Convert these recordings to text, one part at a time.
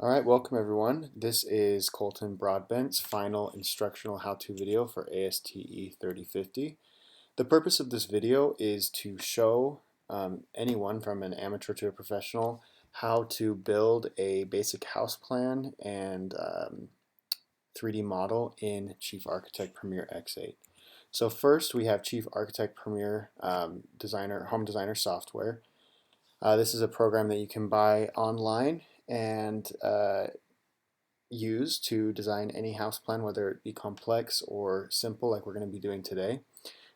All right, welcome everyone. This is Colton Broadbent's final instructional how-to video for ASTE 3050. The purpose of this video is to show anyone from an amateur to a professional how to build a basic house plan and 3D model in Chief Architect Premier X8. So first we have Chief Architect Premier Home Designer software. This is a program that you can buy online and use to design any house plan, whether it be complex or simple like we're going to be doing today.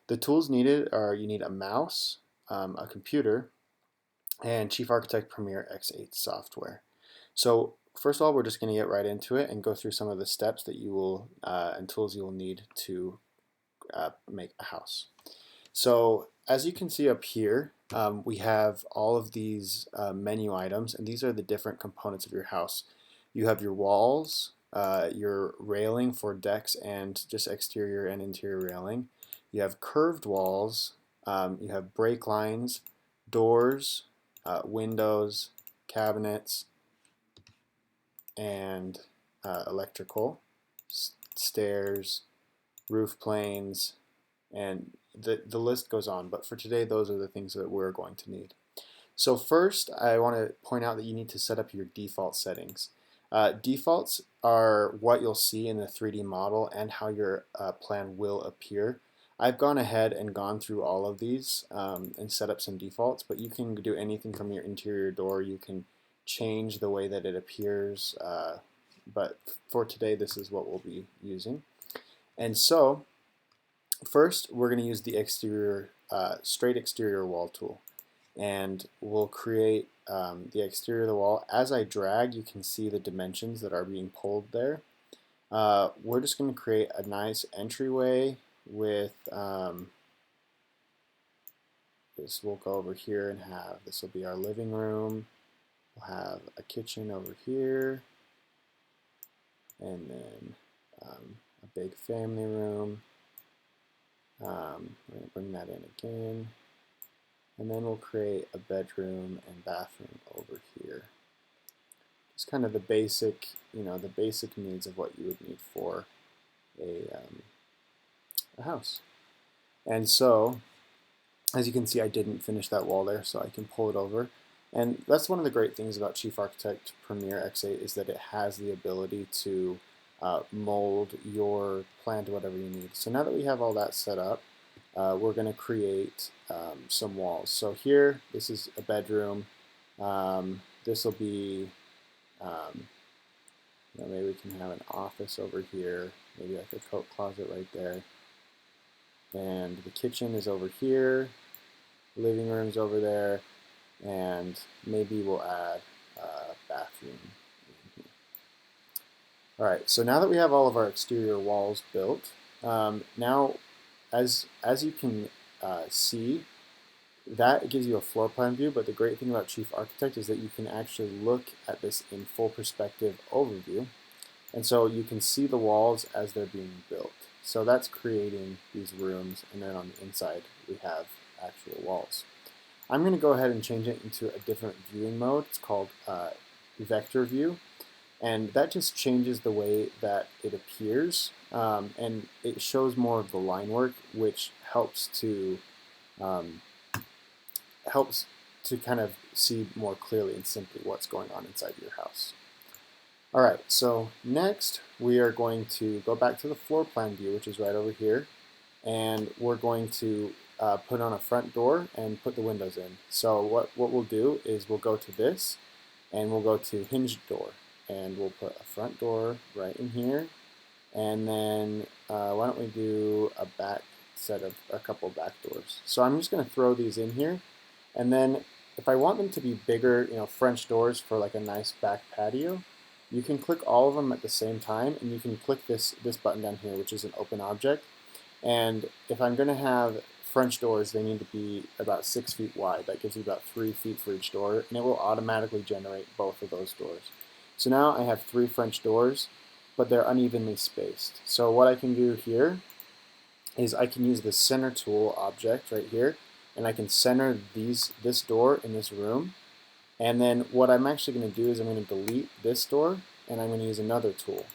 The tools needed are you need a mouse, a computer, and Chief Architect Premier X8 software. So first of all, we're just going to get right into it and go through some of the steps that you will and tools you will need to make a house. So as you can see up here, we have all of these menu items, and these are the different components of your house. You have your walls, your railing for decks and just exterior and interior railing. You have curved walls, you have brake lines, doors, windows, cabinets, and electrical, stairs, roof planes, and the list goes on. But for today, those are the things that we're going to need. So first, I want to point out that you need to set up your default settings. Defaults are what you'll see in the 3D model and how your plan will appear. I've gone ahead and gone through all of these and set up some defaults, but you can do anything from your interior door. You can change the way that it appears, but for today this is what we'll be using. And so first we're going to use the exterior, straight exterior wall tool, and we'll create the exterior of the wall. As I drag, you can see the dimensions that are being pulled there. We're just going to create a nice entryway with this. We'll go over here and have, this will be our living room. We'll have a kitchen over here, and then a big family room. We're going to bring that in again. And then we'll create a bedroom and bathroom over here. It's kind of the basic, the basic needs of what you would need for a house. And so, as you can see, I didn't finish that wall there, so I can pull it over. And that's one of the great things about Chief Architect Premier X8 is that it has the ability to mold your plan to whatever you need. So now that we have all that set up, we're going to create some walls. So here, this is a bedroom. This will be, maybe we can have an office over here, maybe like a coat closet right there. And the kitchen is over here, living room's over there, and maybe we'll add a bathroom. Alright, so now that we have all of our exterior walls built, now as you can see, that gives you a floor plan view, but the great thing about Chief Architect is that you can actually look at this in full perspective overview, and so you can see the walls as they're being built. So that's creating these rooms, and then on the inside we have actual walls. I'm going to go ahead and change it into a different viewing mode. It's called vector view. And that just changes the way that it appears, and it shows more of the line work, which helps to kind of see more clearly and simply what's going on inside your house. All right, so next we are going to go back to the floor plan view, which is right over here, and we're going to put on a front door and put the windows in. So what we'll do is we'll go to this, and we'll go to hinged door. And we'll put a front door right in here, and then why don't we do a couple back doors. So I'm just going to throw these in here, and then if I want them to be bigger, French doors for like a nice back patio, you can click all of them at the same time, and you can click this button down here, which is an open object. And if I'm going to have French doors, they need to be about 6 feet wide. That gives you about 3 feet for each door, and it will automatically generate both of those doors. So now I have 3 French doors, but they're unevenly spaced. So what I can do here is I can use the center tool object right here, and I can center this door in this room, And then what I'm actually going to do is I'm going to delete this door and I'm going to use another tool.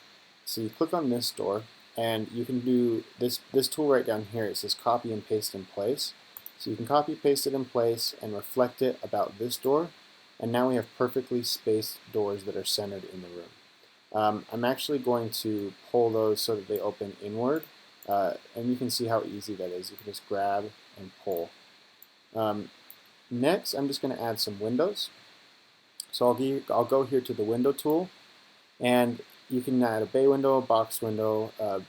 So you click on this door and you can do this tool right down here. It says copy and paste in place. So you can copy paste it in place and reflect it about this door, and now we have perfectly spaced doors that are centered in the room. I'm actually going to pull those so that they open inward, and you can see how easy that is. You can just grab and pull. Next, I'm just going to add some windows. So I'll go here to the window tool, and you can add a bay window, a box window, a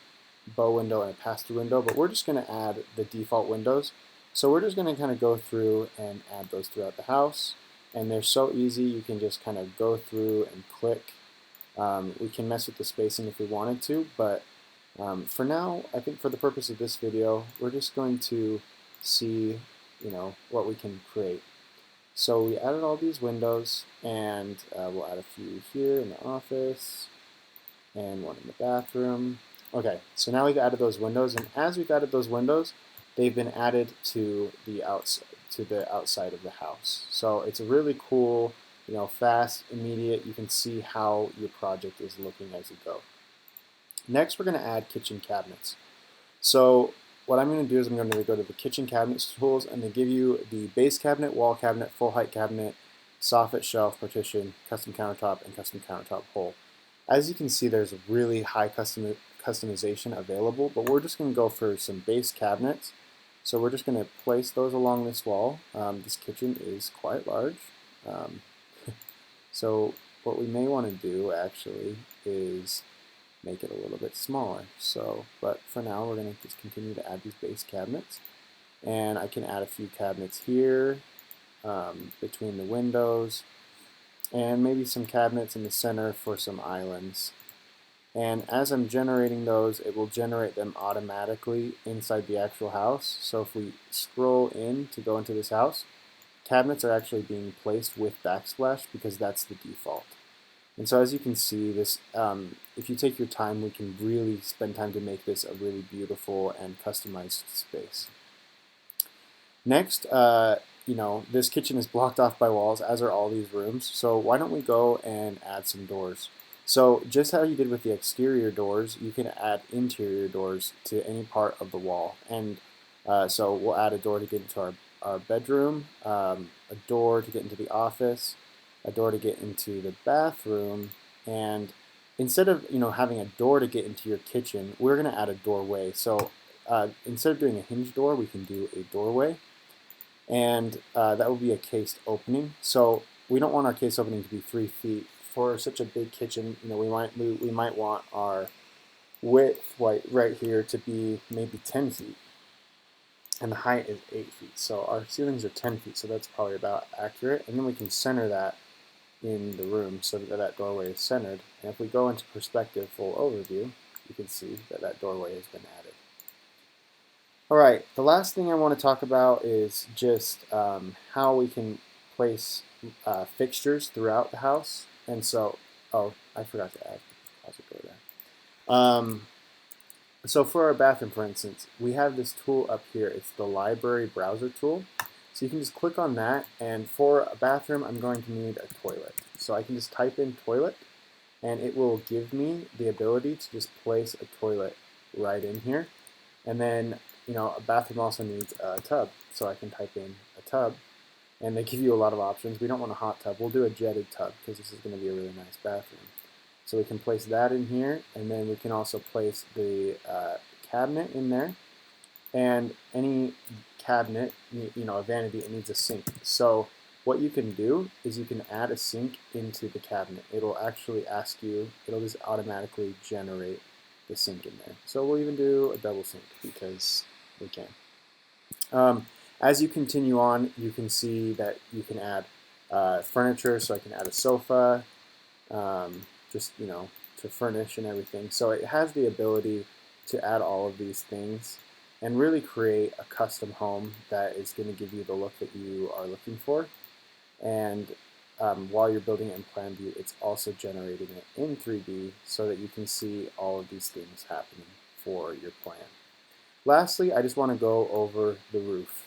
bow window, and a pass-through window, but we're just going to add the default windows. So we're just going to kind of go through and add those throughout the house, and they're so easy. You can just kind of go through and click. We can mess with the spacing if we wanted to, but for now, I think for the purpose of this video, we're just going to see, what we can create. So we added all these windows, and we'll add a few here in the office, and one in the bathroom. Okay, so now we've added those windows, and as we've added those windows, they've been added to the outside of the house. So it's a really cool, fast, immediate. You can see how your project is looking as you go. Next, we're going to add kitchen cabinets. So what I'm going to do is I'm going to go to the kitchen cabinets tools and they give you the base cabinet, wall cabinet, full height cabinet, soffit, shelf, partition, custom countertop, and custom countertop hole. As you can see, there's a really high customization available, but we're just going to go for some base cabinets. So we're just going to place those along this wall. This kitchen is quite large. So what we may want to do actually is make it a little bit smaller. But for now, we're going to just continue to add these base cabinets. And I can add a few cabinets here between the windows, and maybe some cabinets in the center for some islands. And as I'm generating those, it will generate them automatically inside the actual house. So if we scroll in to go into this house, cabinets are actually being placed with backsplash because that's the default. And so as you can see, this, if you take your time, we can really spend time to make this a really beautiful and customized space. Next, this kitchen is blocked off by walls, as are all these rooms. So why don't we go and add some doors? So just how you did with the exterior doors, you can add interior doors to any part of the wall. And so we'll add a door to get into our bedroom, a door to get into the office, a door to get into the bathroom, and instead of having a door to get into your kitchen, we're going to add a doorway. So instead of doing a hinge door, we can do a doorway, and that will be a cased opening. So we don't want our case opening to be 3 feet. For such a big kitchen, we might want our width right here to be maybe 10 feet. And the height is 8 feet. So our ceilings are 10 feet, so that's probably about accurate. And then we can center that in the room so that doorway is centered. And if we go into perspective full overview, you can see that doorway has been added. All right, the last thing I want to talk about is just how we can place fixtures throughout the house. And so, I forgot to add closet door there. So for our bathroom, for instance, we have this tool up here. It's the library browser tool. So you can just click on that, and for a bathroom, I'm going to need a toilet. So I can just type in toilet, and it will give me the ability to just place a toilet right in here. And then, a bathroom also needs a tub, so I can type in a tub, and they give you a lot of options. We don't want a hot tub. We'll do a jetted tub because this is going to be a really nice bathroom. So we can place that in here, and then we can also place the cabinet in there. And any cabinet, a vanity, it needs a sink. So what you can do is you can add a sink into the cabinet. It'll actually ask you, it'll just automatically generate the sink in there. So we'll even do a double sink because we can. As you continue on, you can see that you can add furniture. So I can add a sofa, to furnish and everything. So it has the ability to add all of these things and really create a custom home that is going to give you the look that you are looking for. And while you're building it in Plan View, it's also generating it in 3D so that you can see all of these things happening for your plan. Lastly, I just want to go over the roof.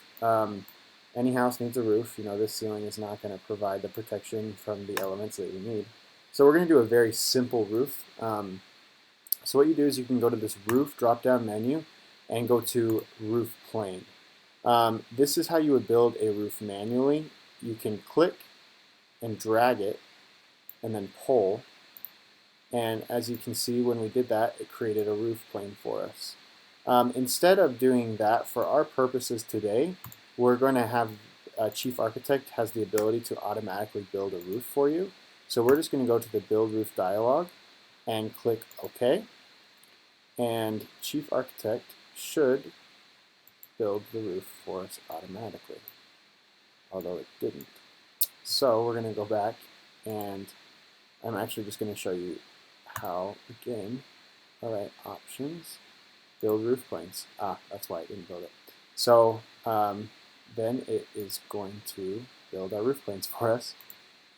any house needs a roof. This ceiling is not going to provide the protection from the elements that you need. So we're going to do a very simple roof. So what you do is you can go to this roof drop-down menu and go to roof plane. This is how you would build a roof manually. You can click and drag it and then pull. And as you can see, when we did that, it created a roof plane for us. Instead of doing that, for our purposes today, we're going to have Chief Architect has the ability to automatically build a roof for you. So we're just going to go to the Build Roof dialog and click OK. And Chief Architect should build the roof for us automatically, although it didn't. So we're going to go back, and I'm actually just going to show you how again. All right, options, build roof planes. That's why it didn't build it. So then it is going to build our roof planes for us.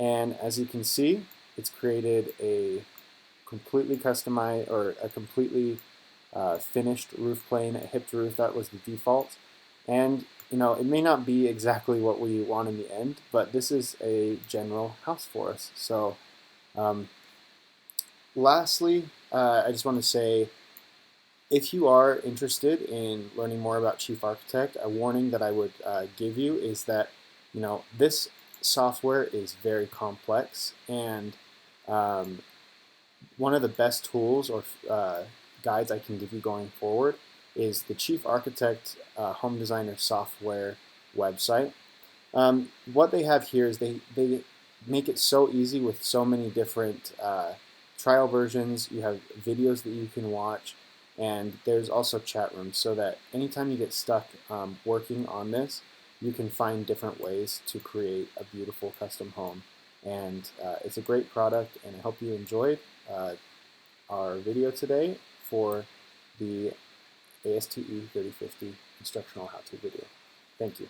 And as you can see, it's created a completely customized or a completely finished roof plane, a hipped roof. That was the default. And it may not be exactly what we want in the end, but this is a general house for us. So lastly, I just want to say, if you are interested in learning more about Chief Architect, a warning that I would give you is that this software is very complex, and one of the best tools or guides I can give you going forward is the Chief Architect Home Designer Software website. What they have here is they make it so easy with so many different trial versions. You have videos that you can watch, and there's also chat rooms, so that anytime you get stuck working on this, you can find different ways to create a beautiful custom home. And it's a great product, and I hope you enjoyed our video today for the ASTE 3050 instructional how-to video. Thank you.